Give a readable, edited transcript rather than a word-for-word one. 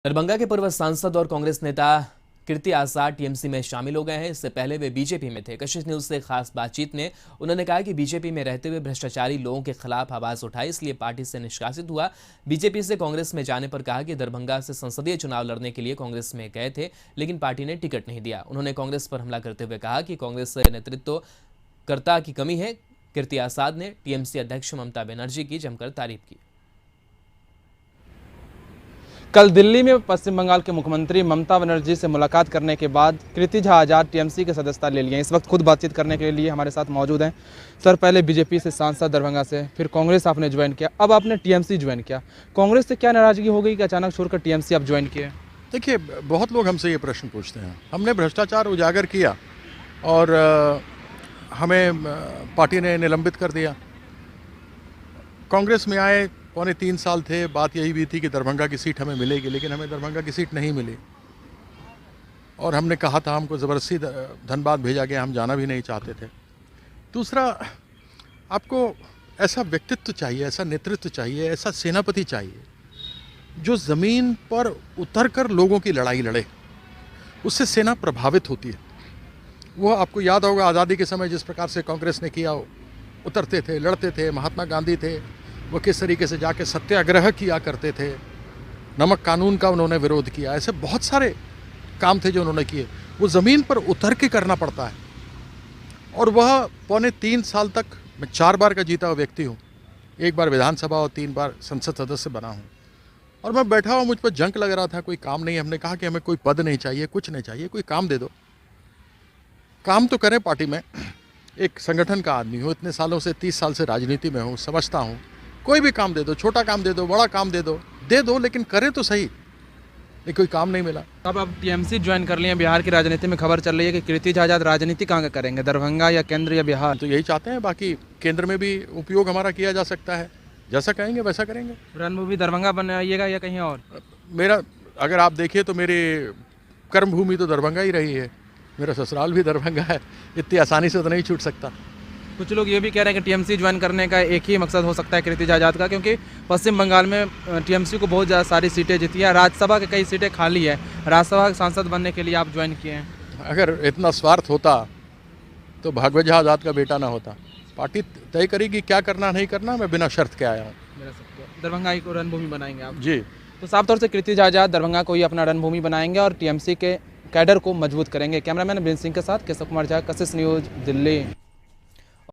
दरभंगा के पूर्व सांसद और कांग्रेस नेता कीर्ति आजाद टीएमसी में शामिल हो गए हैं। इससे पहले वे बीजेपी में थे। कशिश न्यूज से खास बातचीत में उन्होंने कहा कि बीजेपी में रहते हुए भ्रष्टाचारी लोगों के खिलाफ आवाज उठाई, इसलिए पार्टी से निष्कासित हुआ। बीजेपी से कांग्रेस में जाने पर कहा कि दरभंगा से संसदीय चुनाव लड़ने के लिए कांग्रेस में गए थे, लेकिन पार्टी ने टिकट नहीं दिया। उन्होंने कांग्रेस पर हमला करते हुए कहा कि कांग्रेस नेतृत्व कर्ता की कमी है। कीर्ति आजाद ने टीएमसी अध्यक्ष ममता बनर्जी की जमकर तारीफ की। कल दिल्ली में पश्चिम बंगाल के मुख्यमंत्री ममता बनर्जी से मुलाकात करने के बाद कीर्ति झा आजाद टीएमसी की सदस्यता ले लिए। इस वक्त खुद बातचीत करने के लिए हमारे साथ मौजूद हैं। सर, पहले बीजेपी से सांसद दरभंगा से, फिर कांग्रेस आपने ज्वाइन किया, अब आपने टीएमसी ज्वाइन किया। कांग्रेस से क्या नाराजगी हो गई कि अचानक छोड़कर टीएमसी आप ज्वाइन किए? देखिए, बहुत लोग हमसे ये प्रश्न पूछते हैं। हमने भ्रष्टाचार उजागर किया और हमें पार्टी ने निलंबित कर दिया। कांग्रेस में आए 2.25 साल थे। बात यही भी थी कि दरभंगा की सीट हमें मिलेगी, लेकिन हमें दरभंगा की सीट नहीं मिली और हमने कहा था, हमको ज़बरदस्ती धनबाद भेजा गया, हम जाना भी नहीं चाहते थे। दूसरा, आपको ऐसा व्यक्तित्व चाहिए, ऐसा नेतृत्व चाहिए, ऐसा सेनापति चाहिए जो ज़मीन पर उतरकर लोगों की लड़ाई लड़े। उससे सेना प्रभावित होती है। वो आपको याद होगा आज़ादी के समय जिस प्रकार से कांग्रेस ने किया, उतरते थे, लड़ते थे। महात्मा गांधी थे, वो किस तरीके से जाके सत्याग्रह किया करते थे, नमक कानून का उन्होंने विरोध किया। ऐसे बहुत सारे काम थे जो उन्होंने किए। वो ज़मीन पर उतर के करना पड़ता है और वह 2.25 साल तक मैं 4 बार का जीता हुआ व्यक्ति हूँ। 1 बार विधानसभा और 3 बार संसद सदस्य बना हूँ और मैं बैठा हुआ, मुझ पर जंक लग रहा था, कोई काम नहीं। हमने कहा कि हमें कोई पद नहीं चाहिए, कुछ नहीं चाहिए, कोई काम दे दो। काम तो करें पार्टी में। एक संगठन का आदमी हूँ, इतने सालों से 30 साल से राजनीति में हूँ, समझता हूँ। कोई भी काम दे दो, छोटा काम दे दो, बड़ा काम दे दो, लेकिन करें तो सही। ये कोई काम नहीं मिला। अब आप टीएमसी ज्वाइन कर लिए। बिहार की राजनीति में खबर चल रही है कि कीर्ति झा आजाद राजनीति कहाँ का करेंगे, दरभंगा या केंद्र या बिहार? तो यही चाहते हैं। बाकी केंद्र में भी उपयोग हमारा किया जा सकता है, जैसा कहेंगे वैसा करेंगे। रणभूमि दरभंगा बनाइएगा या कहीं और? मेरा अगर आप देखिए तो मेरी कर्मभूमि तो दरभंगा ही रही है, मेरा ससुराल भी दरभंगा है। इतनी आसानी से तो नहीं छूट सकता। कुछ लोग ये भी कह रहे हैं कि टीएमसी ज्वाइन करने का एक ही मकसद हो सकता है कीर्ति झा आजाद का, क्योंकि पश्चिम बंगाल में टीएमसी को बहुत ज़्यादा सारी सीटें जीती है, राज्यसभा की कई सीटें खाली है। राज्यसभा के सांसद बनने के लिए आप ज्वाइन किए हैं। अगर इतना स्वार्थ होता तो भागवत झा आजाद का बेटा ना होता। पार्टी तय करेगी क्या करना नहीं करना। मैं बिना शर्त के आया हूँ। दरभंगा को रणभूमि बनाएंगे आप? जी। तो साफ तौर से कीर्ति झा आजाद दरभंगा को ही अपना रणभूमि बनाएंगे और टीएमसी के कैडर को मजबूत करेंगे। कैमरामैन बीन सिंह के साथ केशव कुमार झा, कशिश न्यूज, दिल्ली।